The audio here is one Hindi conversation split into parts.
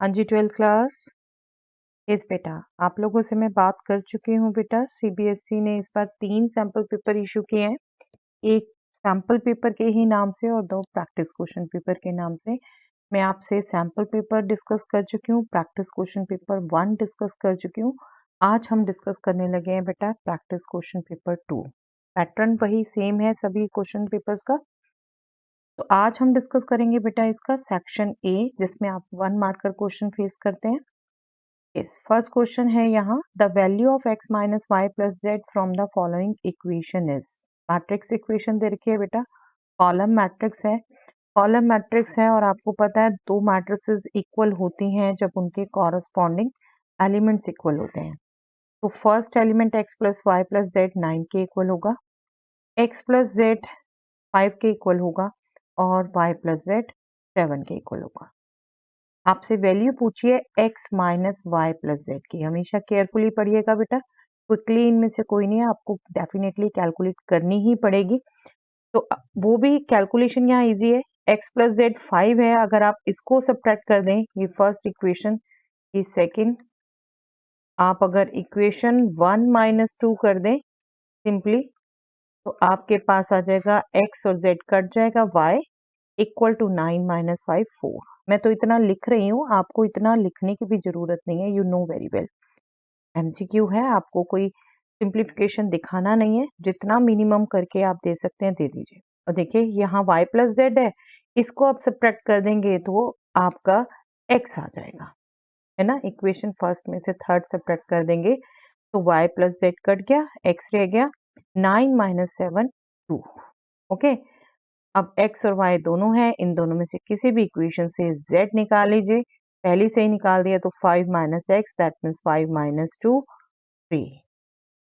हाँ जी, 12th क्लास। यस बेटा, आप लोगों से मैं बात कर चुकी हूँ बेटा। सीबीएसई ने इस बार 3 सैंपल पेपर इशू किए हैं, एक सैंपल पेपर के ही नाम से और 2 प्रैक्टिस क्वेश्चन पेपर के नाम से। मैं आपसे सैंपल पेपर डिस्कस कर चुकी हूँ, प्रैक्टिस क्वेश्चन पेपर 1 डिस्कस कर चुकी हूँ। आज हम डिस्कस करने लगे हैं बेटा प्रैक्टिस क्वेश्चन पेपर 2। पैटर्न वही सेम है सभी क्वेश्चन पेपर्स का। तो आज हम डिस्कस करेंगे बेटा इसका सेक्शन ए, जिसमें आप 1 मार्कर क्वेश्चन फेस करते हैं। यस, फर्स्ट क्वेश्चन है यहाँ, the value of x minus Y plus z from the following equation is. Matrix equation दे रखी है बेटा, कॉलम मैट्रिक्स है। कॉलम मैट्रिक्स है और आपको पता है दो मैट्रिसेस इक्वल होती हैं जब उनके कॉरस्पॉन्डिंग एलिमेंट्स इक्वल होते हैं। तो first element x plus Y plus Z 9 के इक्वल होगा, x प्लस जेड 5 के इक्वल होगा और y प्लस जेड 7 के इक्वल होगा। आपसे वैल्यू पूछिए x minus Y plus Z की। हमेशा केयरफुली पढ़िएगा बेटा, क्विकली इनमें से कोई नहीं है, आपको डेफिनेटली कैलकुलेट करनी ही पड़ेगी। तो वो भी कैलकुलेशन यहाँ इजी है। x प्लस जेड 5 है, अगर आप इसको सब्ट्रैक्ट कर दें, ये फर्स्ट इक्वेशन, ये सेकंड, आप अगर इक्वेशन 1 माइनस 2 कर दें सिंपली, तो आपके पास आ जाएगा x और z कट जाएगा, y इक्वल टू 9 माइनस 5 4। मैं तो इतना लिख रही हूँ, आपको इतना लिखने की भी जरूरत नहीं है, you know very well. MCQ है, आपको कोई सिंप्लीफिकेशन दिखाना नहीं है, जितना मिनिमम करके आप दे सकते हैं दे दीजिए। और देखिए यहाँ y प्लस जेड है, इसको आप सब्ट्रैक्ट कर देंगे तो आपका x आ जाएगा, है ना। इक्वेशन फर्स्ट में से थर्ड सब्ट्रैक्ट कर देंगे तो y प्लस जेड कट गया, x रह गया 9 माइनस 7 2। ओके, अब x और y दोनों हैं, इन दोनों में से किसी भी इक्वेशन से z निकाल लीजिए। पहले से ही निकाल दिया तो 5 minus X that means 5 minus 2 3।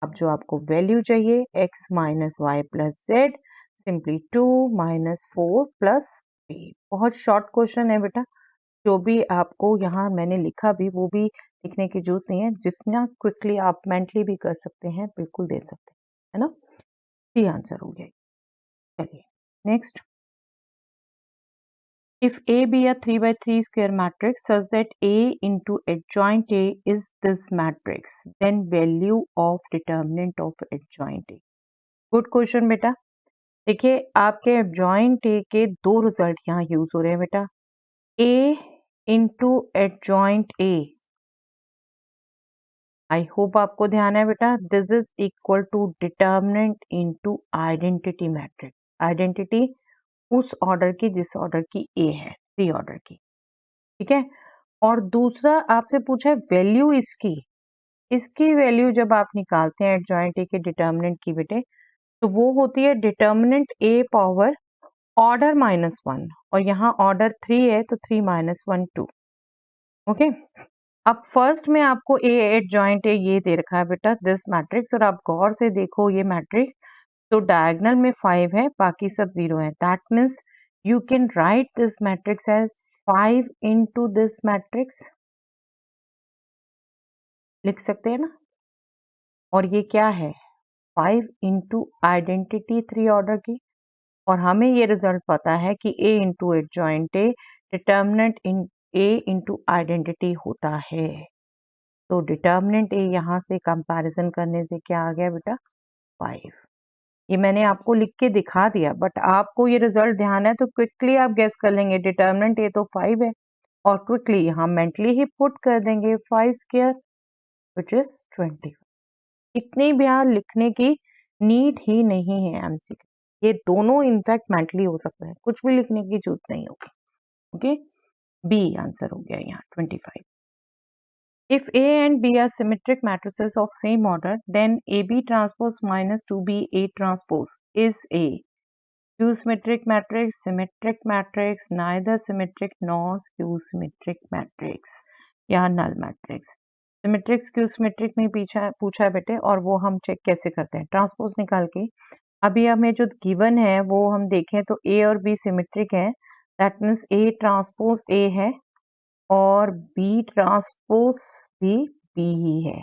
अब जो आपको वैल्यू चाहिए x minus Y plus Z, simply 2 minus 4 plus 3। बहुत शॉर्ट क्वेश्चन है बेटा, जो भी आपको यहाँ मैंने लिखा भी वो भी लिखने की जरूरत नहीं है, जितना क्विकली आप मेंटली भी कर सकते हैं बिल्कुल दे सकते हैं, है ना। सी आंसर हो गया। चलिए next, if A be a 3 by 3 square matrix such that A into adjoint A is this matrix, then value of determinant of adjoint A. Good question बेटा। देखिए आपके adjoint A के दो रिजल्ट यहाँ यूज हो रहे हैं बेटा, A into adjoint A। I hope आपको ध्यान है बेटा, this is equal to determinant into identity matrix. Identity उस ऑर्डर की जिस ऑर्डर की ए है, 3 ऑर्डर की, ठीक है। और दूसरा आपसे पूछा है वैल्यू इसकी, इसकी वैल्यू जब आप निकालते हैं एडजॉइंट ए के डिटर्मिनेंट की बेटे, तो वो होती है डिटर्मिनेंट ए पावर ऑर्डर -1, और यहाँ ऑर्डर 3 है तो 3 माइनस 1 2। ओके, अब फर्स्ट में आपको ए एडजॉइंट ए ये दे रखा है बेटा दिस मैट्रिक्स, और आप गौर से देखो ये मैट्रिक्स, तो डायगोनल में 5 है, बाकी सब 0 है। That means you can write this matrix as 5 into this matrix, लिख सकते हैं ना। और ये क्या है, 5 into आइडेंटिटी 3 ऑर्डर की, और हमें ये रिजल्ट पता है कि a into adjoint a determinant in a into identity होता है। तो डिटर्मिनेंट a यहाँ से कंपैरिजन करने से क्या आ गया बेटा 5। ये मैंने आपको लिख के दिखा दिया, बट आपको ये रिजल्ट ध्यान है तो क्विकली आप गेस कर लेंगे डिटर्मिनेंट ए तो 5 है, और क्विकली हम मेंटली ही पुट कर देंगे 5 स्क्वायर विच इज 20। इतनी भी यहाँ लिखने की नीड ही नहीं है एमसीक्यू, ये दोनों इनफैक्ट मेंटली हो सकता है, कुछ भी लिखने की जरूरत नहीं होगी। ओके, बी आंसर हो गया यहाँ 25। If A and B are symmetric matrices of same order, then AB transpose minus 2B A transpose is a skew symmetric matrix, symmetric matrix, neither symmetric nor skew symmetric matrix या null matrix। Symmetric skew symmetric में पूछा है बेटे, और वो हम चेक कैसे करते हैं ट्रांसपोज निकाल के। अभी हमें जो गिवन है वो हम देखें तो ए और बी सिमेट्रिक है, that means A transpose A है और बी ट्रांसपोज भी बी ही है।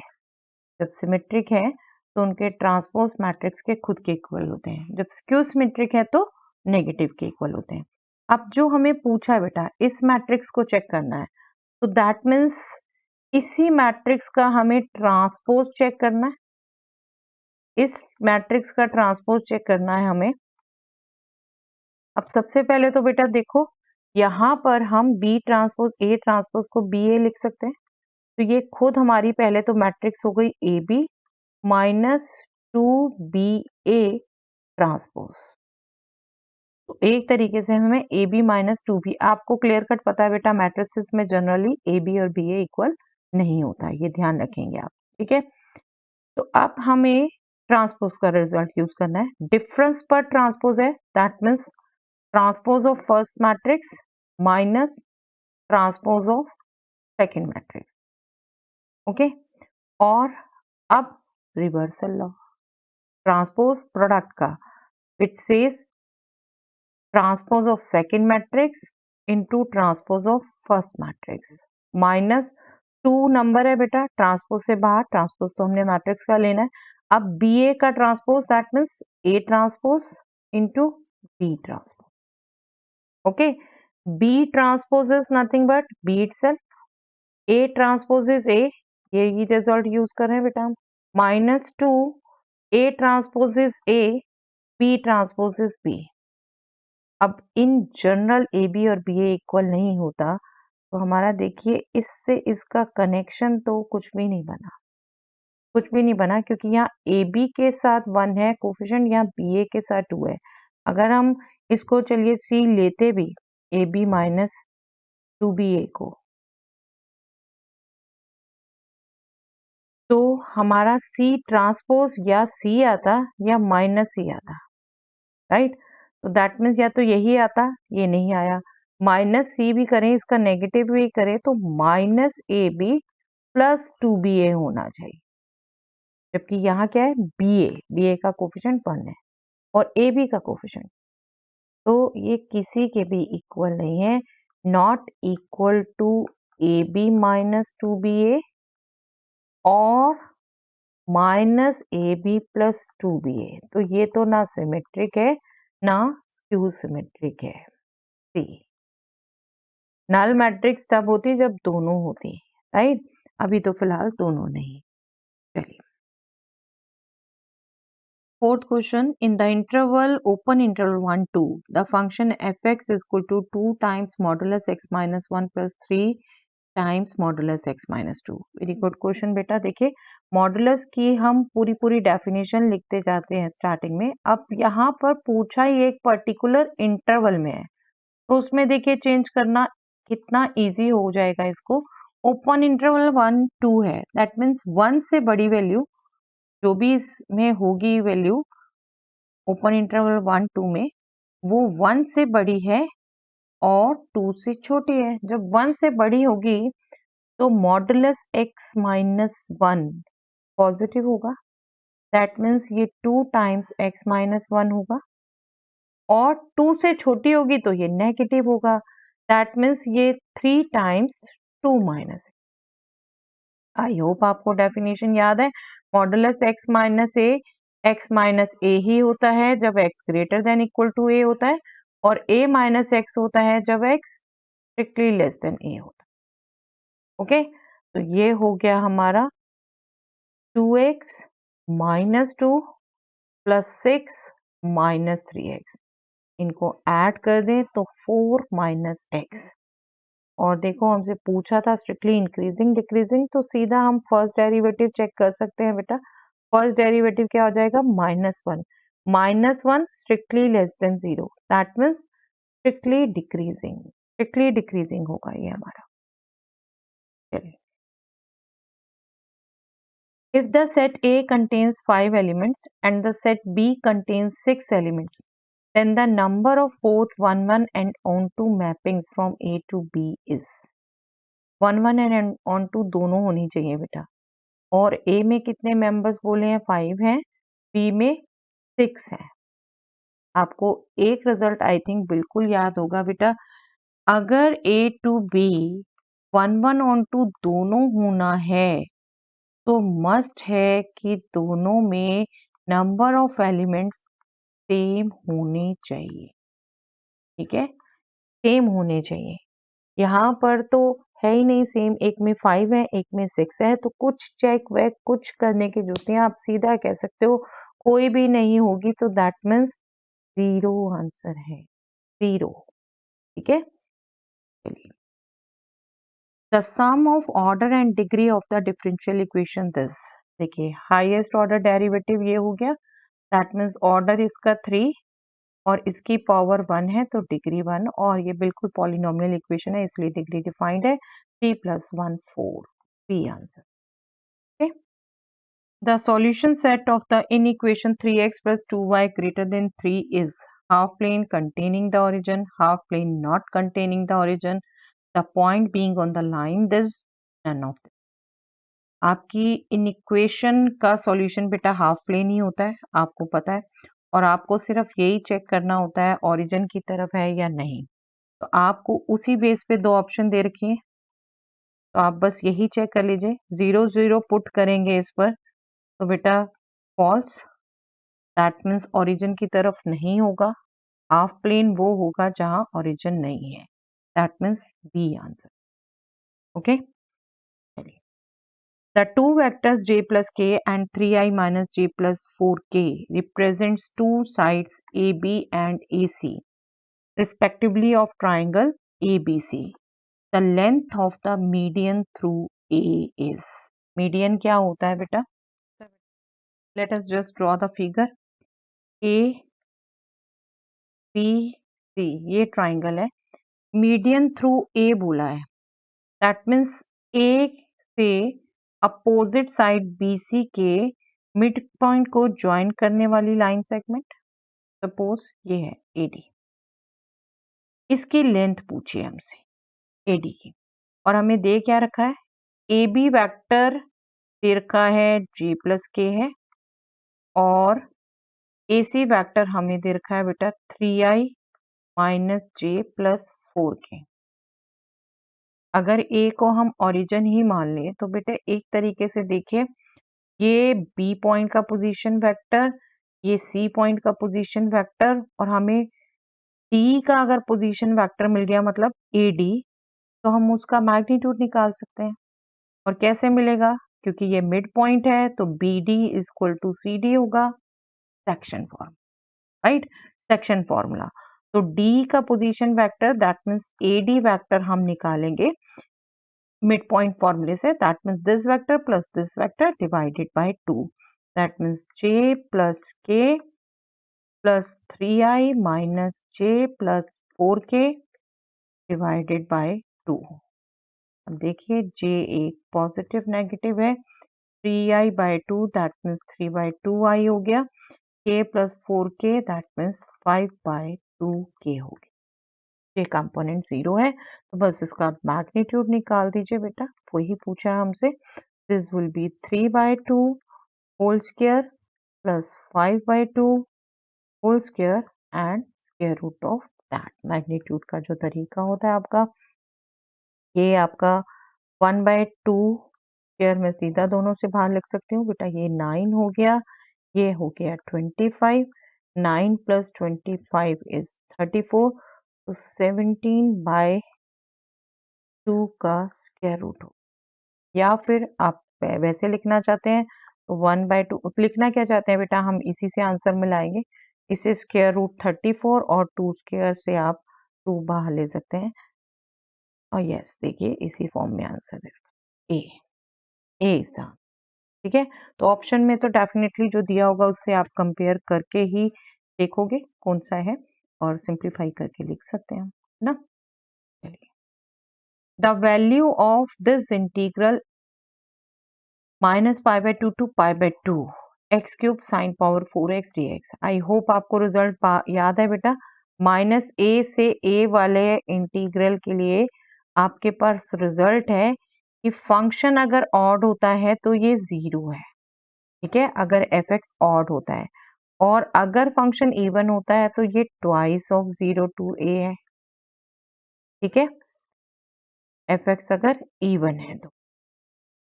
जब सिमेट्रिक है तो उनके ट्रांसपोज मैट्रिक्स के खुद के इक्वल होते हैं, जब स्क्यू सिमेट्रिक है तो नेगेटिव के इक्वल होते हैं। अब जो हमें पूछा है बेटा इस मैट्रिक्स को चेक करना है, तो दैट मीन्स इसी मैट्रिक्स का हमें ट्रांसपोज चेक करना है, इस मैट्रिक्स का ट्रांसपोज चेक करना है हमें। अब सबसे पहले तो बेटा देखो, यहाँ पर हम बी ट्रांसपोज ए ट्रांसपोज को बी ए लिख सकते हैं। तो ये खुद हमारी पहले तो मैट्रिक्स हो गई ए बी माइनस 2BA ट्रांसपोज। तो एक तरीके से हमें ए बी माइनस 2B, आपको क्लियर कट पता है बेटा मैट्रिसेस में जनरली ए बी और बी ए इक्वल नहीं होता, ये ध्यान रखेंगे आप, ठीक है। तो अब हमें ट्रांसपोज का रिजल्ट यूज करना है। डिफरेंस पर ट्रांसपोज है, that means transpose of first matrix minus transpose of second matrix, okay. और अब रिवर्सल लॉ, ट्रांसपोज प्रोडक्ट का, which says transpose of second matrix into transpose of first matrix minus 2 number है बेटा ट्रांसपोज से बाहर, ट्रांसपोज तो हमने मैट्रिक्स का लेना है। अब बी ए का transpose that means A transpose into B transpose, okay. B transpose is nothing but B itself, A transpose is A, ये रिजल्ट यूज कर रहे हैं बेटा हम, minus 2 A transpose is A, B transpose is B. अब इन जनरल ए बी और बी ए इक्वल नहीं होता, तो हमारा देखिए इससे इसका कनेक्शन तो कुछ भी नहीं बना, कुछ भी नहीं बना, क्योंकि यहाँ ए बी के साथ 1 है कोफिशिएंट, यहाँ बी ए के साथ 2 है। अगर हम इसको चलिए सी लेते भी ए बी माइनस 2BA को, तो हमारा सी ट्रांसपोज या सी आता या माइनस सी आता, राइट। तो दैट मीन्स या तो यही आता, ये नहीं आया, माइनस सी भी करें इसका नेगेटिव भी करें तो minus A B plus 2BA होना चाहिए, जबकि यहाँ क्या है बी ए का कोफिशिएंट 1 है और ए बी का कोफिशिएंट, तो ये किसी के भी इक्वल नहीं है, not equal to A B minus 2BA और minus A B plus 2BA। तो ये तो ना सिमेट्रिक है ना स्क्यू सिमेट्रिक है। सी नल मैट्रिक्स तब होती जब दोनों होती, राइट। अभी तो फिलहाल दोनों नहीं। चलिए fourth question, in the interval open interval 1 2 the function fx is equal to 2 times modulus x minus 1 plus 3 times modulus x minus 2। Very good question बेटा। देखिए मॉडुलस की हम पूरी डेफिनेशन लिखते जाते हैं स्टार्टिंग में, अब यहाँ पर पूछा ही एक पर्टिकुलर इंटरवल में है, तो उसमें देखिए चेंज करना कितना इजी हो जाएगा इसको। ओपन इंटरवल 1 2 है, दैट मीन्स 1 से बड़ी वैल्यू जो भी इसमें होगी वैल्यू ओपन इंटरवल 1 2 में, वो 1 से बड़ी है और 2 से छोटी है। जब 1 से बड़ी होगी तो मॉडुलस x माइनस 1 पॉजिटिव होगा, दैट मीन्स ये 2 टाइम्स x माइनस 1 होगा, और 2 से छोटी होगी तो ये नेगेटिव होगा, दैट मीन्स ये 3 टाइम्स 2 माइनस। आई होप आपको डेफिनेशन याद है। मॉडुलस एक्स माइनस ए ही होता है जब x greater than equal to a होता है, और a माइनस एक्स होता है जब x स्ट्रिक्टली लेस देन ए होता है, ओके। तो ये हो गया हमारा 2x minus 2 plus 6 minus 3x, इनको ऐड कर दें तो 4 माइनस एक्स। और देखो हमसे पूछा था स्ट्रिक्टली इंक्रीजिंग डिक्रीजिंग, तो सीधा हम फर्स्ट डेरिवेटिव चेक कर सकते हैं बेटा। फर्स्ट डेरिवेटिव क्या हो जाएगा -1, -1 strictly less than 0, that means strictly decreasing होगा ये हमारा। चलिए, if the set A contains 5 elements and the set B contains 6 elements, then the number of both 1 1 and onto mappings from A to B is 1 1 and onto दोनों होनी चाहिए बेटा। और A में कितने मेंबर्स बोले हैं 5 हैं, B में 6 हैं। आपको एक रिजल्ट आई थिंक बिल्कुल याद होगा बेटा, अगर A to B 1 1 onto दोनों होना है तो मस्ट है कि दोनों में नंबर ऑफ एलिमेंट्स सेम होने चाहिए, ठीक है, सेम होने चाहिए। यहाँ पर तो है ही नहीं सेम, एक में 5 है एक में 6 है, तो कुछ चेक वैक कुछ करने की जरूरत नहीं है, आप सीधा कह सकते हो कोई भी नहीं होगी, तो दैट मीन्स 0 आंसर है, 0। ठीक है, चलिए। The sum of order and degree of the differential equation this, देखिए हाईएस्ट ऑर्डर डेरिवेटिव ये हो गया, दैट मीन्स ऑर्डर इसका 3 और इसकी पावर 1 है तो डिग्री 1, और ये बिल्कुल पॉलिनोमियल इक्वेशन है इसलिए डिग्री डिफाइंड है, 3 + 1 4, B answer. Okay, the solution set of the inequation 3x + 2y greater than 3 is half plane containing the origin, half plane not containing the origin, the point being on the line, this none of them। आपकी इन इक्वेशन का सॉल्यूशन बेटा हाफ प्लेन ही होता है, आपको पता है, और आपको सिर्फ यही चेक करना होता है ओरिजिन की तरफ है या नहीं। तो आपको उसी बेस पे दो ऑप्शन दे रखी हैं, तो आप बस यही चेक कर लीजिए, 0 0 पुट करेंगे इस पर तो बेटा फॉल्स, दैट मीन्स ओरिजिन की तरफ नहीं होगा, हाफ प्लेन वो होगा जहां ओरिजिन नहीं है, that means B answer. Okay, चलिए। The two vectors j plus k and 3i minus j plus 4k represents two sides AB and AC respectively of triangle ABC. The length of the median through A is, median क्या होता है बेटा? Let us just draw the figure. A B C ये triangle है, median through A बोला है, that means A से अपोजिट साइड BC के मिड पॉइंट को ज्वाइन करने वाली लाइन सेगमेंट, सपोज ये है AD, इसकी लेंथ पूछिए हमसे AD की, और हमें दे क्या रखा है, AB वेक्टर दे रखा है J + K है, और AC वेक्टर हमें दे रखा है बेटा 3i - J + 4k। अगर A को हम ओरिजिन ही मान लें तो बेटा एक तरीके से देखिए, ये B पॉइंट का पोजीशन वेक्टर, ये C पॉइंट का पोजीशन वेक्टर, और हमें D का अगर पोजीशन वेक्टर मिल गया मतलब AD, तो हम उसका मैग्नीट्यूड निकाल सकते हैं। और कैसे मिलेगा, क्योंकि ये मिड पॉइंट है तो BD = CD होगा, section form, right, section formula. तो D का position vector that means AD vector हम निकालेंगे मिड पॉइंट फॉर्मूले से, that means this vector plus this vector divided by 2, that means J + K + 3i - J + 4k divided by 2। अब देखिए J एक पॉजिटिव नेगेटिव है, 3i/2 दैट मीन्स 3/2i हो गया, k + 4k that means 5/2k हो गया। ये कंपोनेंट 0 है तो बस इसका मैग्नीट्यूड निकाल दीजिए बेटा, वही पूछा है हमसे, this will be 3/2 whole square plus 5/2 whole square and square root of that. Magnitude का जो तरीका होता है आपका, ये आपका 1/2 स्क्वायर में सीधा दोनों से बाहर लिख सकती हूँ बेटा, ये 9 हो गया, ये हो गया 25, 9 + 25 इज 34, तो 17/2 का स्क्वायर रूट हो, या फिर आप वैसे लिखना चाहते हैं तो 1/2 लिखना क्या चाहते हैं बेटा, हम इसी से आंसर मिलाएंगे, इसे स्क्वायर रूट 34 और 2 स्क्वायर से आप 2 बाहर ले सकते हैं, और यस देखिए इसी फॉर्म में आंसर है ए इज द, ठीक है। तो ऑप्शन में तो डेफिनेटली जो दिया होगा उससे आप कंपेयर करके ही देखोगे कौन सा है, और सिंप्लीफाई करके लिख सकते हैं ना। चलिए, the value of this integral -π/2 to π/2 x³ sin power 4x dx। I hope आपको रिजल्ट याद है बेटा, -a से a वाले इंटीग्रल के लिए आपके पास रिजल्ट है कि फंक्शन अगर ऑड होता है तो ये 0 है, ठीक है, अगर f(x) ऑड होता है, और अगर फंक्शन इवन होता है तो ये ट्वाइस ऑफ 0 to a है, ठीक है, f(x) अगर इवन है तो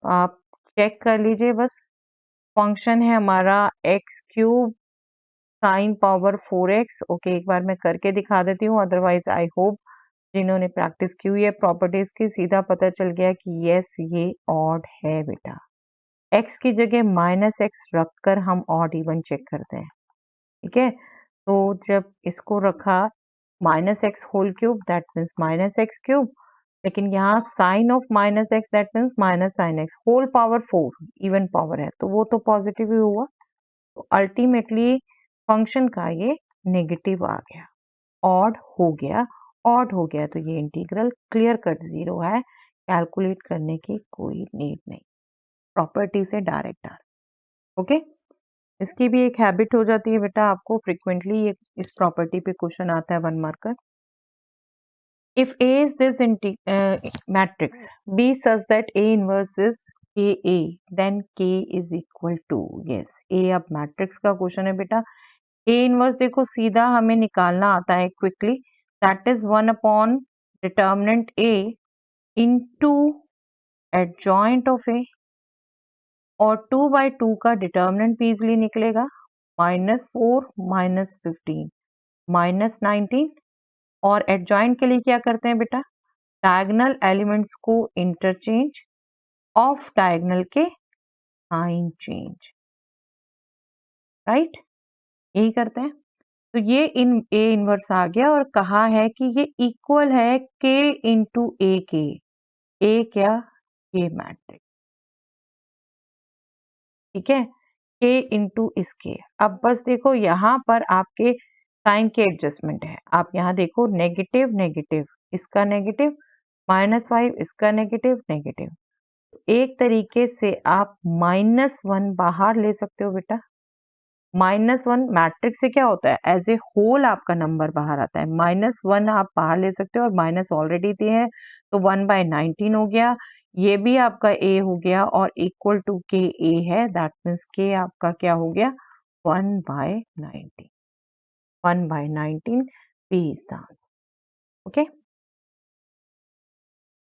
आप चेक कर लीजिए बस, फंक्शन है हमारा x³ sin power 4x। Okay, एक बार मैं करके दिखा देती हूँ, अदरवाइज आई होप जिन्होंने प्रैक्टिस की हुई है प्रॉपर्टीज की, सीधा पता चल गया कि यस ये ऑड है बेटा। x की जगह -x रखकर हम ऑड इवन चेक करते हैं, ठीक है। तो जब इसको रखा -x whole cube that means -x3, लेकिन यहाँ sine of -x that means -sin x whole power 4 even power है, तो वो तो पॉजिटिव ही हुआ। तो अल्टीमेटली फंक्शन का ये नेगेटिव आ गया, ऑड हो गया। ऑड हो गया तो ये इंटीग्रल क्लियर कट 0 है, कैलकुलेट करने की कोई नीड नहीं, प्रॉपर्टी से डायरेक्ट आ। ओके, इसकी भी एक हैबिट हो जाती है बेटा, आपको फ्रिक्वेंटली ये इस प्रॉपर्टी पे क्वेश्चन आता है 1 marker. If A is this matrix B such that A inverse is KA, then K is equal to, yes A अब मैट्रिक्स का क्वेश्चन है बेटा। A इनवर्स देखो सीधा हमें निकालना आता है quickly, that is 1 upon determinant A into adjoint of A, और 2/2 का डिटर्मिनेंट भी इजिली निकलेगा, -4 -15 -19। और एडजॉइंट के लिए क्या करते हैं बेटा, डायगोनल एलिमेंट्स को इंटरचेंज, ऑफ डायगोनल के साइन चेंज, राइट, यही करते हैं। तो ये इन ए इनवर्स आ गया और कहा है कि ये इक्वल है के इंटू ए के। ए क्या, के मैट्रिक्स, ठीक है, के इंटू इसके। अब बस देखो यहाँ पर आपके साइन के एडजस्टमेंट है, आप यहाँ देखो नेगेटिव नेगेटिव, इसका नेगेटिव, -5 इसका नेगेटिव नेगेटिव, एक तरीके से आप -1 बाहर ले सकते हो बेटा। -1 मैट्रिक्स से क्या होता है, एज ए होल आपका नंबर बाहर आता है, -1 आप बाहर ले सकते हो और माइनस ऑलरेडी दिए हैं, तो 1/19 हो गया, ये भी आपका ए हो गया और इक्वल टू के ए है, दैट मीन्स के आपका क्या हो गया 1/19, 1/19 B is the answer. Okay,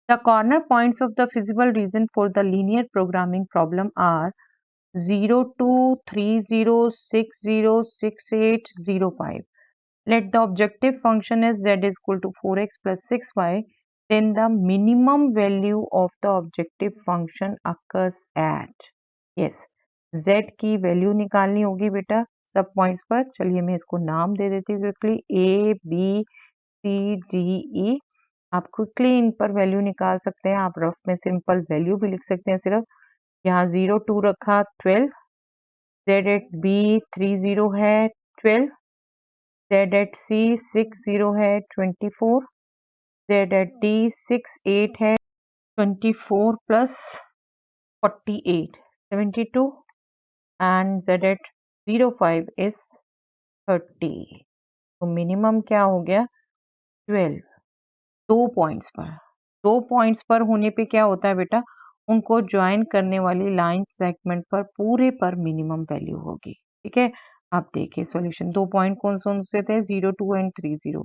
the corner points of the feasible region for the linear programming problem are 0, 2, 3, 0, 6, 0, 6, 8, 0, 5. Let the objective function is z is equal to 4x plus 6y. Then the minimum value of the objective function occurs at, yes, z की वैल्यू निकालनी होगी बेटा सब पॉइंट्स पर। चलिए मैं इसको नाम दे देती हूँ quickly, A B C D E. आप क्विकली इन पर वैल्यू निकाल सकते हैं, आप रफ में सिंपल वैल्यू भी लिख सकते हैं सिर्फ। यहाँ 0 2 रखा 12, जेड एट बी 30 है 12, जेड एट सी 60 है 24, जेड एट डी 68 है 24 plus 48 72, and Z at 05 is 30। तो मिनिमम क्या हो गया 12, 2 पॉइंट्स पर होने पे क्या होता है बेटा, उनको ज्वाइन करने वाली लाइन सेगमेंट पर पूरे पर मिनिमम वैल्यू होगी, ठीक है। आप देखिए सॉल्यूशन, 2 पॉइंट कौन से थे 0 2 and 3 0,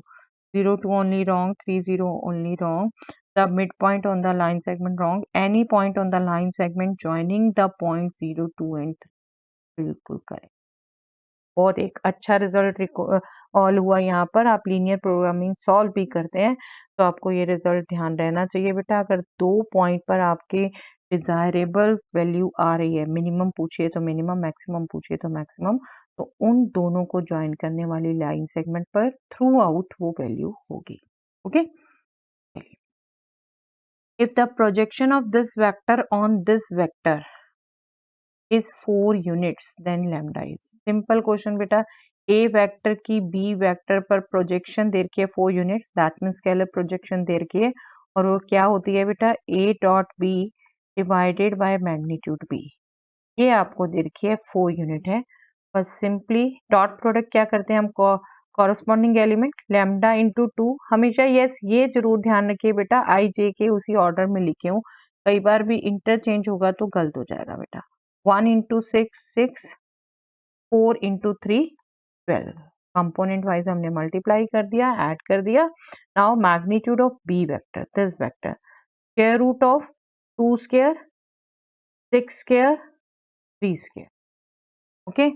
0 2 only wrong, 3 0 only wrong, the mid point on the line segment wrong, any point on the line segment joining the point 0 2 and 3 बिल्कुल करेक्ट। बहुत एक अच्छा रिजल्ट ऑल हुआ यहाँ पर। आप लीनियर प्रोग्रामिंग सॉल्व भी करते हैं तो आपको ये रिजल्ट ध्यान रहना चाहिए बेटा। अगर 2 पॉइंट पर आपके डिजायरेबल वैल्यू आ रही है, मिनिमम पूछिए तो मिनिमम, मैक्सिमम पूछिए तो मैक्सिमम, तो उन दोनों को ज्वाइन करने वाली लाइन सेगमेंट पर थ्रू आउट वो वैल्यू होगी। Okay, if the projection of this vector on this vector is 4 units then lambda is, simple question बेटा। ए वेक्टर की बी वेक्टर पर प्रोजेक्शन दे रखी है 4 units, that mean scalar projection दे रखी है, और वो क्या होती है बेटा a dot b divided by magnitude b, ये आपको दे रखी है 4 यूनिट है। बस सिंपली डॉट प्रोडक्ट क्या करते हैं हम, कॉरस्पॉन्डिंग एलिमेंट लैम्डा इंटू 2, हमेशा यस ये जरूर ध्यान रखिए बेटा आई जे के उसी ऑर्डर में लिखे हूँ, कई बार भी इंटरचेंज होगा तो गलत हो जाएगा बेटा। 1 इंटू 6 6, 4 इंटू 3 12, कंपोनेंट वाइज हमने मल्टीप्लाई कर दिया, ऐड कर दिया। Now magnitude of B vector, this vector, square root of 2 square 6 square 3 square, okay,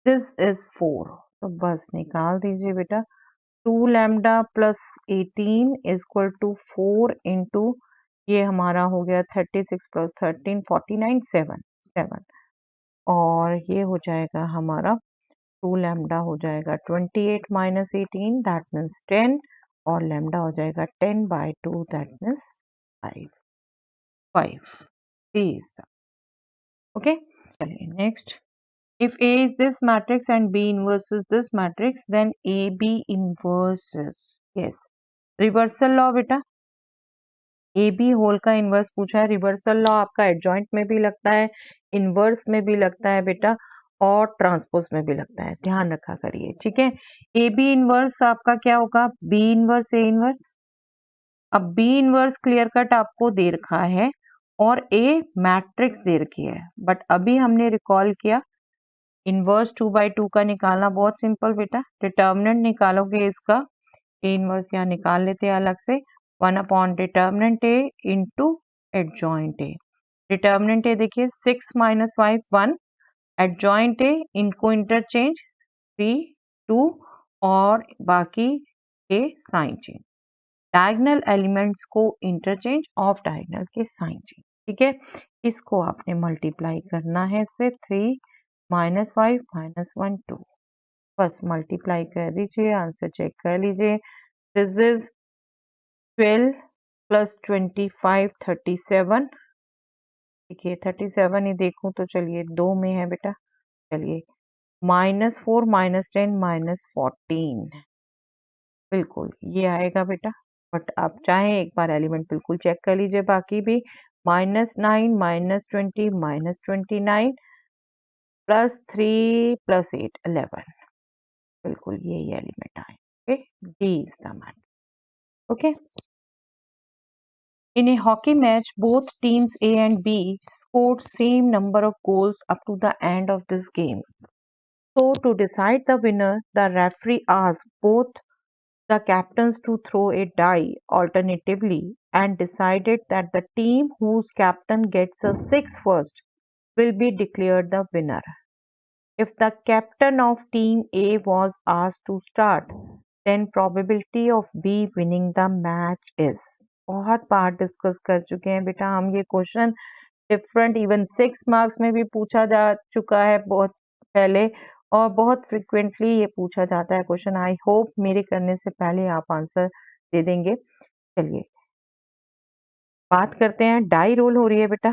this is 4, तो बस निकाल दीजिए बेटा 2 lambda plus 18 equal to 4 into ये हमारा हो गया 36 प्लस 13 49 7 और ये हो जाएगा हमारा 2 लैम्डा हो जाएगा 28 माइनस 18 दैट मीन्स 10 और लैम्डा हो जाएगा 10 बाय 2 दैट मीन्स 5 ओके चलिए next if A is this matrix and B inverse is this matrix then AB inverse is yes reversal law बेटा AB होल का इनवर्स पूछा है रिवर्सल लॉ आपका एडजॉइंट में भी लगता है इनवर्स में भी लगता है बेटा और ट्रांसपोज में भी लगता है ध्यान रखा करिए ठीक है AB इनवर्स आपका क्या होगा B इनवर्स A इनवर्स अब B इनवर्स क्लियर कट आपको दे रखा है और A मैट्रिक्स दे रखी है बट अभी हमने रिकॉल किया इनवर्स 2/2 का निकालना बहुत सिंपल बेटा डिटर्मिनेंट निकालोगे इसका ए इनवर्स यहाँ निकाल लेते हैं अलग से 1 upon determinant a into adjoint a determinant a देखिए 6 माइनस 5 1 एडजॉइंट ए इनको इंटरचेंज 3 2 और बाकी के साइन चेंज डायगोनल एलिमेंट्स को इंटरचेंज ऑफ डायगोनल के साइन चेंज ठीक है इसको आपने मल्टीप्लाई करना है इससे 3 माइनस 5 माइनस 1 2 बस मल्टीप्लाई कर दीजिए आंसर चेक कर लीजिए दिस इज 12 प्लस 25 37 देखिए 37 ही देखूं तो चलिए 2 में है बेटा चलिए -4 -10 -14 बिल्कुल ये आएगा बेटा बट आप चाहें एक बार एलिमेंट बिल्कुल चेक कर लीजिए बाकी भी -9 -20 -29 +3 +8 11 बिल्कुल यही एलिमेंट आए okay D is the matter okay In a hockey match, both teams A and B scored same number of goals up to the end of this game. So to decide the winner, the referee asked both the captains to throw a die alternatively and decided that the team whose captain gets a 6 first will be declared the winner. If the captain of team A was asked to start, then probability of B winning the match is. बहुत बार डिस्कस कर चुके हैं बेटा हम ये क्वेश्चन डिफरेंट इवन 6 मार्क्स में भी पूछा जा चुका है बहुत पहले और बहुत फ्रिक्वेंटली ये पूछा जाता है क्वेश्चन आई होप मेरे करने से पहले आप आंसर दे देंगे चलिए बात करते हैं डाई रोल हो रही है बेटा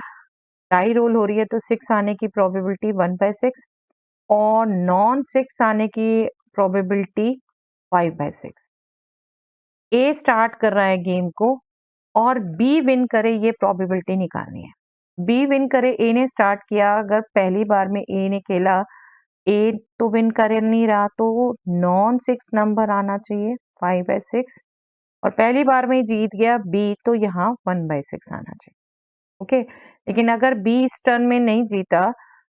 डाई रोल हो रही है तो 6 आने की प्रोबेबिलिटी 1/6 और नॉन 6 आने की प्रोबेबिलिटी 5/6 ए स्टार्ट कर रहा है गेम को और बी विन करे ये प्रोबेबिलिटी निकालनी है बी विन करे ए ने स्टार्ट किया अगर पहली बार में ए ने खेला ए तो विन कर नहीं रहा तो नॉन 6 नंबर आना चाहिए 5/6 और पहली बार में जीत गया बी तो यहाँ 1/6 आना चाहिए ओके लेकिन अगर बी इस टर्न में नहीं जीता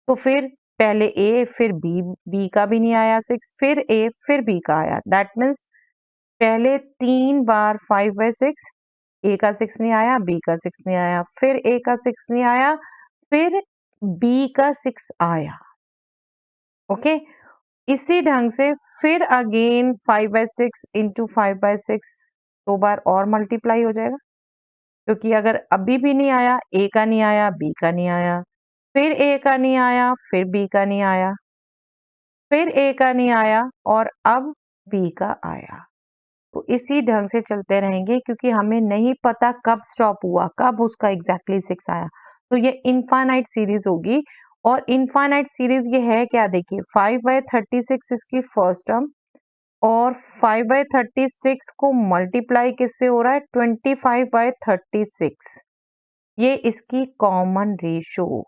तो फिर पहले ए फिर बी बी का भी नहीं आया 6 फिर ए फिर बी का आया दैट मीन्स पहले 3 बार 5/6 ए का 6 नहीं आया बी का 6 नहीं आया फिर ए का 6 नहीं आया फिर बी का 6 आया ओके इसी ढंग से फिर अगेन 5/6 इंटू 5/6 दो बार और मल्टीप्लाई हो जाएगा क्योंकि अगर अभी भी नहीं आया ए का नहीं आया बी का नहीं आया फिर ए का नहीं आया फिर बी का नहीं आया फिर ए का नहीं आया और अब बी का आया तो इसी ढंग से चलते रहेंगे क्योंकि हमें नहीं पता कब स्टॉप हुआ कब उसका एग्जैक्टली 6 आया तो ये इनफाइनाइट सीरीज होगी और इनफाइनाइट सीरीज ये है क्या देखिए 5/36 इसकी फर्स्ट टर्म और 5/36 को मल्टीप्लाई किससे हो रहा है 25/36 ये इसकी कॉमन रेशो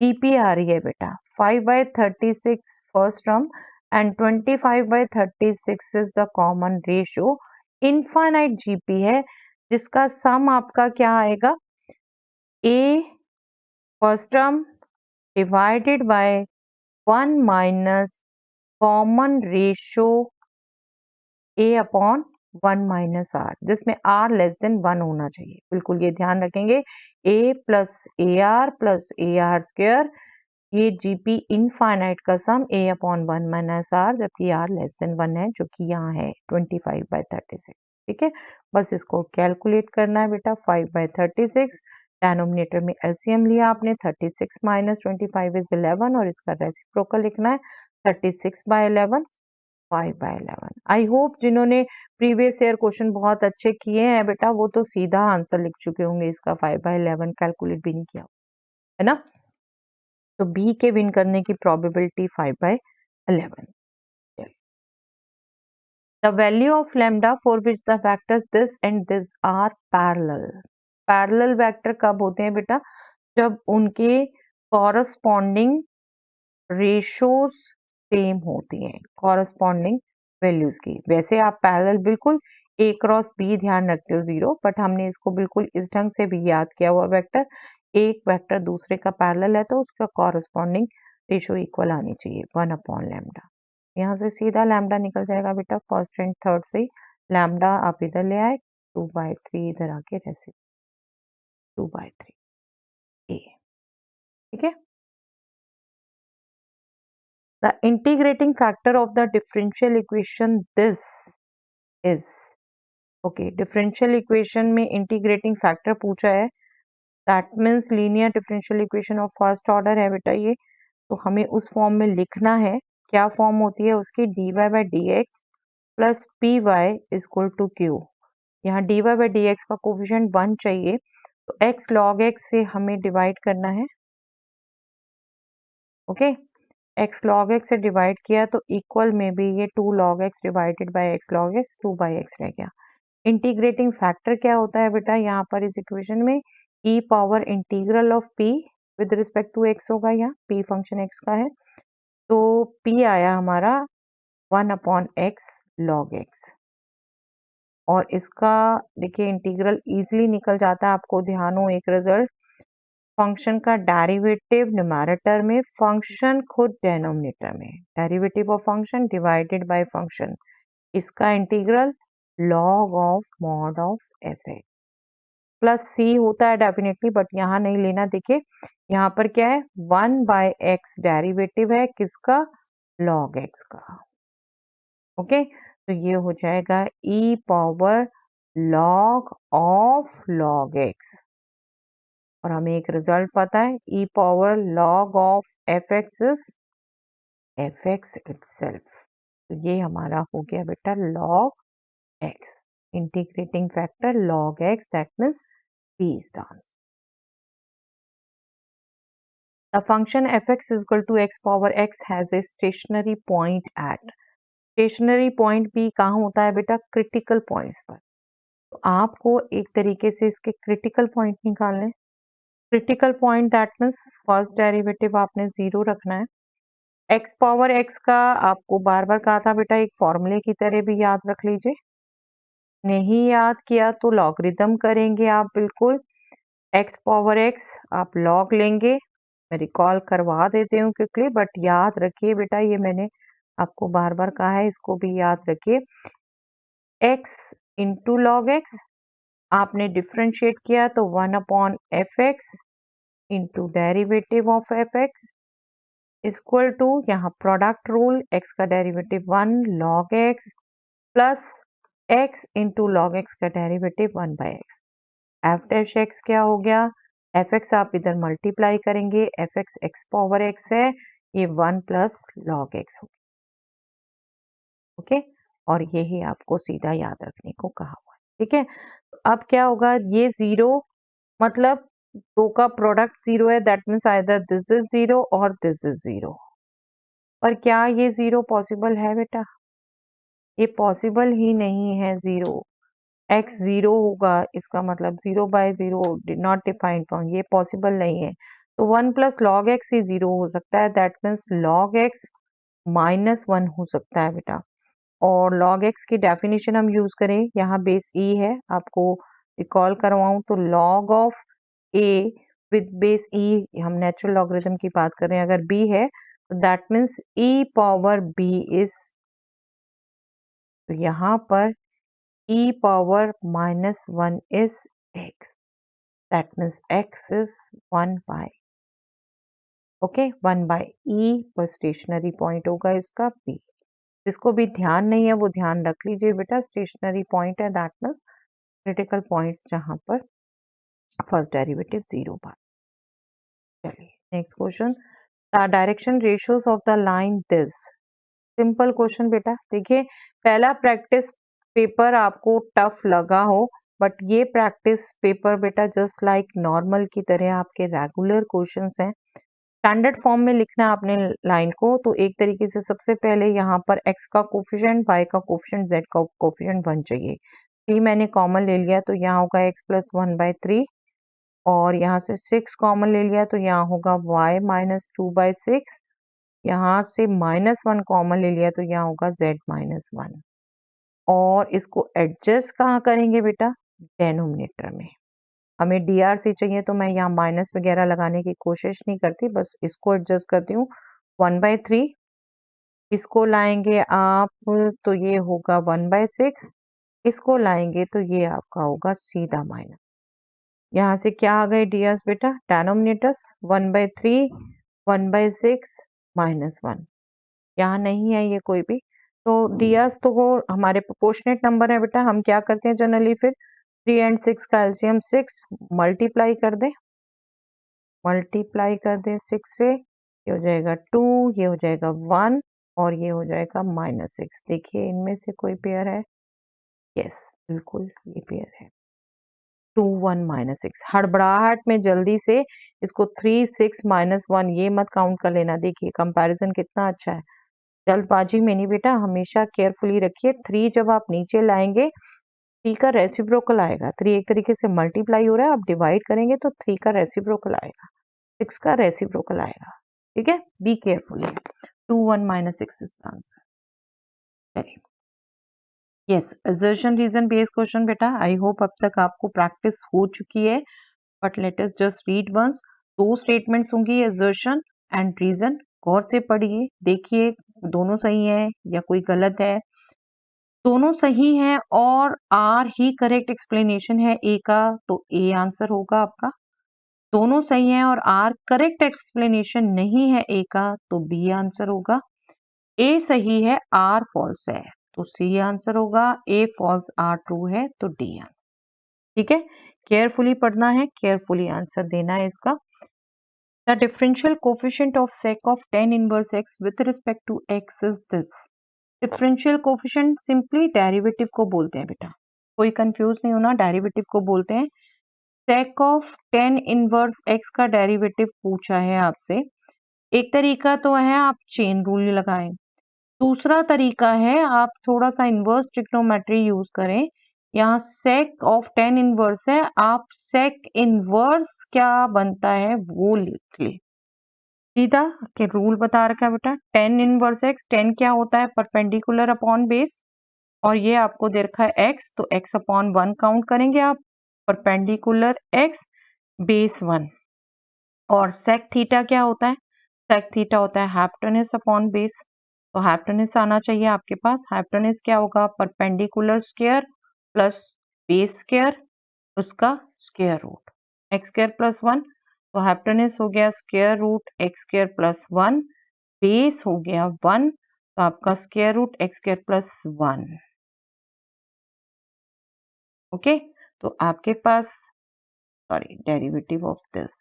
जीपी आ रही है बेटा 5/36 first term and 25/36 is the common ratio infinite GP है जिसका सम आपका क्या आएगा A first term divided by 1 minus common ratio A upon 1 minus R जिसमें R less than 1 होना चाहिए बिल्कुल ये ध्यान रखेंगे A plus AR plus AR square ये जीपी इनफाइनाइट का सम a अपॉन 1 माइनस r, जबकि r लेस देन 1 है, जो कि यहाँ है 25/36। ठीक है, बस इसको कैलकुलेट करना है बेटा। 5/36, डिनोमिनेटर में एलसीएम लिया आपने, 36 माइनस 25 इज 11, और इसका रेसिप्रोकल लिखना है 36/11, 5/11। आई होप जिन्होंने प्रीवियस ईयर क्वेश्चन बहुत अच्छे किए हैं बेटा, वो तो सीधा आंसर लिख चुके होंगे, इसका 5/11 कैलकुलेट भी नहीं किया, है ना। तो बी के विन करने की probability 5/11। The value of lambda for which the vectors this and this are parallel. Parallel vector कब होते हैं बेटा? जब उनके कॉरस्पॉन्डिंग रेशोज सेम होती हैं, कॉरस्पॉन्डिंग वैल्यूज की। वैसे आप पैरेलल बिल्कुल a क्रॉस b ध्यान रखते हो 0, बट हमने इसको बिल्कुल इस ढंग से भी याद किया हुआ वेक्टर, एक वेक्टर दूसरे का पैरेलल है तो उसका कॉरस्पॉन्डिंग रेशो इक्वल आनी चाहिए 1/लैम्डा। यहाँ से सीधा लैम्डा निकल जाएगा बेटा, फर्स्ट एंड थर्ड से लैम्डा आप इधर ले आए, 2/3 इधर आके रेसिप्रोकल 2/3 a। ठीक है, the integrating factor of the differential equation this is, okay, differential equation में integrating factor पूछा है, that means linear differential equation of first order है बेटा ये, तो हमें उस फॉर्म में लिखना है। क्या फॉर्म होती है उसकी? dy/dx plus py is equal to q। यहाँ dy/dx का कोफिशिएंट 1 चाहिए, तो x log x से हमें डिवाइड करना है। ओके, x log x से डिवाइड किया तो इक्वल में भी ये 2 log x divided by x log x 2/x रह गया। इंटीग्रेटिंग फैक्टर क्या होता है बेटा यहाँ पर इस इक्वेशन में? e power integral of p with respect to x होगा, यहाँ p फंक्शन x का है, तो p आया हमारा 1/x log x। और इसका देखिए इंटीग्रल इजीली निकल जाता है, आपको ध्यान हो एक रिजल्ट, फंक्शन का डेरिवेटिव न्यूमैरेटर में, फंक्शन खुद डिनोमिनेटर में, derivative of function divided by function, इसका integral log of mod of f x plus c होता है डेफिनेटली, बट यहाँ नहीं लेना। देखिए यहाँ पर क्या है, 1/x डेरिवेटिव है किसका? लॉग एक्स का। ओके, तो ये हो जाएगा e power log of log x, और हमें एक रिजल्ट पता है, e power log of f x is F x itself. तो ये हमारा हो गया बेटा log x, integrating factor log x, that means p is the answer. The function fx is equal to x power x has a stationary point at, stationary point भी कहाँ होता है बेटा? क्रिटिकल पॉइंट्स पर। तो आपको एक तरीके से इसके क्रिटिकल पॉइंट निकालने, critical point that means first derivative आपने 0 रखना है। x पावर x का आपको बार बार कहा था बेटा, एक फॉर्मूले की तरह भी याद रख लीजिए, नहीं याद किया तो लॉगरिदम करेंगे आप बिल्कुल। x पावर x आप लॉग लेंगे, मैं रिकॉल करवा देती हूँ क्विकली, बट याद रखिए बेटा, ये मैंने आपको बार बार कहा है, इसको भी याद रखिए। x इंटू लॉग एक्स आपने डिफ्रेंशिएट किया तो 1/f(x) into derivative of f(x) equal to, यहाँ प्रोडक्ट रूल, x का derivative 1 log x plus x into log x का derivative 1/x। F dash x क्या हो गया? fx आप इधर मल्टीप्लाई करेंगे, fx x पावर x है, ये 1 प्लस लॉग एक्स हो। ओके, और यही आपको सीधा याद रखने को कहा हुआ है। ठीक है, तो अब क्या होगा, ये 0 मतलब दो का प्रोडक्ट 0 है, that means either this is 0 और दिस इज 0। पर क्या ये 0 पॉसिबल है बेटा? ये पॉसिबल ही नहीं है। 0 x 0 होगा, इसका मतलब 0/0 डिड नॉट डिफाइंड फॉर्म, ये पॉसिबल नहीं है। तो 1 प्लस लॉग एक्स ही 0 हो सकता है, दैट मीन्स लॉग एक्स -1 हो सकता है बेटा। और log x की डेफिनेशन हम यूज करें, यहाँ बेस e है, आपको रिकॉल करवाऊं तो log of a with base e, हम नेचुरल लॉगरिथम की बात करें, अगर b है तो that means e power b is, तो यहाँ पर e power -1 is x, that means x is 1/। Okay 1/e पर स्टेशनरी पॉइंट होगा इसका p। जिसको भी ध्यान नहीं है वो ध्यान रख लीजिए बेटा, स्टेशनरी पॉइंट है दैट मीन्स क्रिटिकल पॉइंट्स जहां पर फर्स्ट डेरिवेटिव 0 बार। चलिए next question, the direction ratios of the line this. Simple question बेटा, देखिए पहला प्रैक्टिस पेपर आपको टफ लगा हो बट ये प्रैक्टिस पेपर बेटा जस्ट लाइक नॉर्मल की तरह आपके रेगुलर क्वेश्चंस हैं। स्टैंडर्ड फॉर्म में लिखना है आपने लाइन को, तो एक तरीके से सबसे पहले यहाँ पर x का कोफिशिएंट, y का कोफिशिएंट, z का कोफिशिएंट 1 चाहिए। 3 मैंने कॉमन ले लिया तो यहाँ होगा x प्लस 1/3 और यहाँ से 6 कॉमन ले लिया तो यहाँ होगा y माइनस 2/6। यहाँ से -1 कॉमन ले लिया तो यहाँ होगा z माइनस 1 और इसको एडजस्ट कहाँ करेंगे बेटा, डेनोमिनेटर में। हमें DRC चाहिए तो मैं यहाँ माइनस वगैरह लगाने की कोशिश नहीं करती, बस इसको एडजस्ट करती हूँ 1/3। इसको लाएंगे आप तो ये होगा 1/6, इसको लाएंगे तो ये आपका होगा सीधा माइनस। यहाँ से क्या आ गए डियर्स बेटा, डेनोमिनेटर्स 1/3, 1/6, -1। यहाँ नहीं है ये कोई भी, तो डियर्स तो वो हमारे प्रोपोर्शनेट नंबर है बेटा। हम क्या करते हैं जनरली, फिर 3 एंड 6 का एलसीएम 6 मल्टीप्लाई कर दे, 6 से, ये हो जाएगा 2, ये हो जाएगा 1 और ये हो जाएगा -6। देखिए इनमें से कोई पेयर है, यस बिल्कुल ये पेयर है 2 1 -6। हड़बड़ाहट में जल्दी से इसको 3 6 -1 ये मत काउंट कर लेना। देखिए कंपैरिजन कितना अच्छा है, जल्दबाजी में नहीं बेटा, हमेशा केयरफुली रखिए। 3 जब आप नीचे लाएंगे 3 का रेसिप्रोकल आएगा। 3 एक तरीके से मल्टीप्लाई हो रहा है, आप डिवाइड करेंगे तो 3 का रेसिप्रोकल आएगा, 6 का रेसिप्रोकल आएगा। ठीक है, be careful. 2 1 -6 is the answer. चलिए yes, assertion reason based question बेटा, आई होप अब तक आपको प्रैक्टिस हो चुकी है, but let us just read once. 2 statements होंगी, assertion एंड रीजन। गौर से पढ़िए, देखिए दोनों सही है या कोई गलत है। दोनों सही हैं और आर ही करेक्ट एक्सप्लेनेशन है ए का, तो ए आंसर होगा आपका। दोनों सही हैं और आर करेक्ट एक्सप्लेनेशन नहीं है ए का, तो बी आंसर होगा। ए सही है, आर फॉल्स है, तो सी आंसर होगा। ए फॉल्स, आर ट्रू है, तो डी आंसर। ठीक है, केयरफुली पढ़ना है, केयरफुली आंसर देना है इसका। The differential coefficient of sec of tan inverse x with respect to x is this। Differential coefficient simply derivative को बोलते हैं बेटा, कोई कंफ्यूज नहीं होना, डेरिवेटिव को बोलते हैं। sec of tan inverse x का डेरिवेटिव पूछा है आपसे। एक तरीका तो है आप चेन रूल लगाएं, दूसरा तरीका है आप थोड़ा सा इनवर्स ट्रिग्नोमेट्री यूज करें। यहाँ sec ऑफ tan इनवर्स है, आप sec इनवर्स क्या बनता है वो लिख ले सीधा के रूल बता रखा है बेटा। tan इनवर्स x, tan क्या होता है, परपेंडिकुलर अपॉन बेस, और ये आपको दे रखा है x, तो x अपॉन 1 काउंट करेंगे आप, परपेंडिकुलर x बेस 1। और sec थीटा क्या होता है, sec थीटा होता है हाइपोटेनस अपॉन बेस, तो हाइपोटेनस आना चाहिए आपके पास। हाइपोटेनस क्या होगा, perpendicular square plus base square, उसका square root, x square plus 1, तो हाइपोटेनस हो गया square root x square plus 1, base हो गया 1, तो आपका square root x square plus 1। Okay, तो आपके पास सॉरी डेरिवेटिव ऑफ दिस,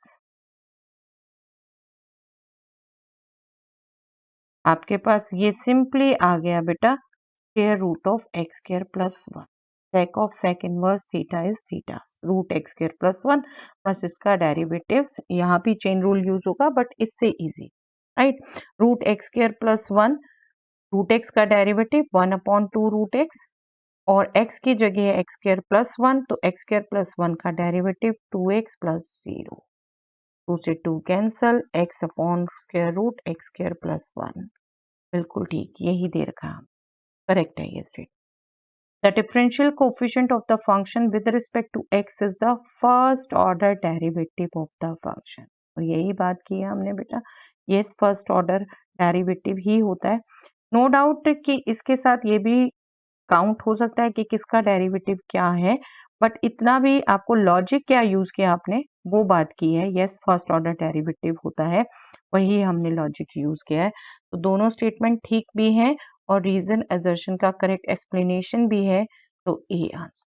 आपके पास ये सिंपली आ गया बेटा square root of x square plus 1। sec of sec inverse theta is theta root x square plus 1, बस इसका डेरिवेटिव यहाँ भी चेन रूल यूज होगा बट इससे easy, right. Root x square plus 1, root X का डेरिवेटिव 1/2 रूट एक्स, और x की जगह है एक्स स्क्वायर प्लस 1, तो एक्स स्क्वायर प्लस 1 का डेरिवेटिव 2x प्लस 0, 2 से 2 cancel, x upon square root x square plus 1। बिल्कुल ठीक, यही दे रखा है, करेक्ट है ये state. The differential coefficient of the function with respect to x is the first order derivative of the function। और यही बात की है हमने बेटा, ये फर्स्ट ऑर्डर डेरिवेटिव ही होता है। नो डाउट कि इसके साथ ये भी काउंट हो सकता है कि किसका डेरिवेटिव क्या है, बट इतना भी आपको लॉजिक क्या यूज किया आपने वो बात की है। यस, फर्स्ट ऑर्डर डेरिवेटिव होता है वही हमने लॉजिक यूज किया है। तो दोनों स्टेटमेंट ठीक भी हैं और रीजन असर्शन का करेक्ट एक्सप्लेनेशन भी है, तो ए आंसर।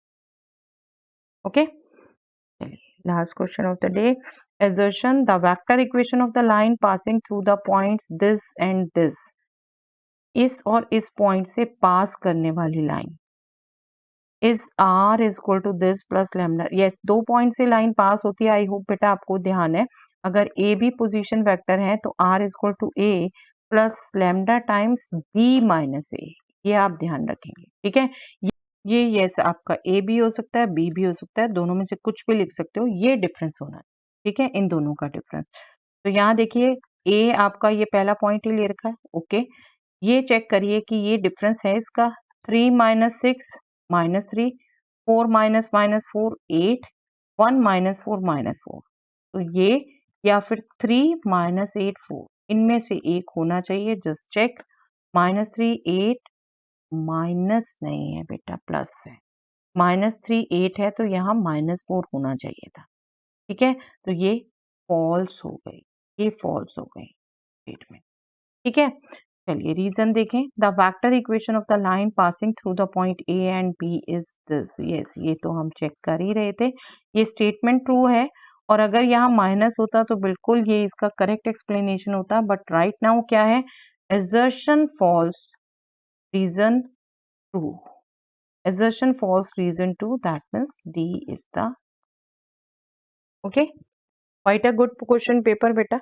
ओके, चलिए last question of the day. Assertion: the vector equation of the line passing through the points this and this, इस और इस पॉइंट से पास करने वाली line is R is equal to this plus lambda. Yes, 2 point से लाइन पास होती है। आई होप बेटा आपको ध्यान है। अगर ए भी पोजीशन वेक्टर है तो R is equal to A plus lambda times B minus A, ये आप ध्यान रखेंगे। ठीक है, ये यस आपका ए भी हो सकता है, बी भी हो सकता है, दोनों में से कुछ भी लिख सकते हो। ये डिफरेंस होना है, ठीक है, इन दोनों का डिफरेंस। तो यहाँ देखिए ए आपका ये पहला पॉइंट ही ले रखा है। ओके, ये चेक करिए कि ये डिफरेंस है इसका 3 minus 6 minus 3, 4 minus minus 4 8, 1 minus 4 minus 4। तो ये या फिर 3 माइनस 8 4, इनमें से एक होना चाहिए। Just check. माइनस 3 8, माइनस नहीं है बेटा, प्लस है। माइनस 3 8 है तो यहाँ माइनस 4 होना चाहिए था। ठीक है, तो ये फॉल्स हो गई, ये फॉल्स हो गई स्टेटमेंट। ठीक है, चलिए रीजन देखें। The vector equation of the line passing through the point A and B is this. Yes, ये तो हम चेक कर ही रहे थे। ये स्टेटमेंट ट्रू है, और अगर यहाँ माइनस होता तो बिल्कुल ये इसका करेक्ट एक्सप्लेनेशन होता। बट राइट नाउ क्या है? assertion false, reason true. assertion false, reason true. That means D is the okay. Quite a good question paper बेटा।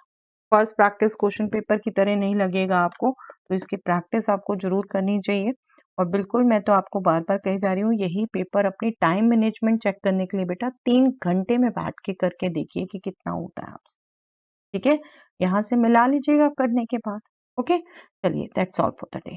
फर्स्ट प्रैक्टिस क्वेश्चन पेपर की तरह नहीं लगेगा आपको, तो इसकी प्रैक्टिस आपको जरूर करनी चाहिए। और बिल्कुल मैं तो आपको बार बार कही जा रही हूँ, यही पेपर अपनी टाइम मैनेजमेंट चेक करने के लिए बेटा 3 घंटे में बैठ के करके देखिए कि कितना होता है आपसे। ठीक है, यहाँ से मिला लीजिएगा करने के बाद। ओके, चलिए that's all for the day.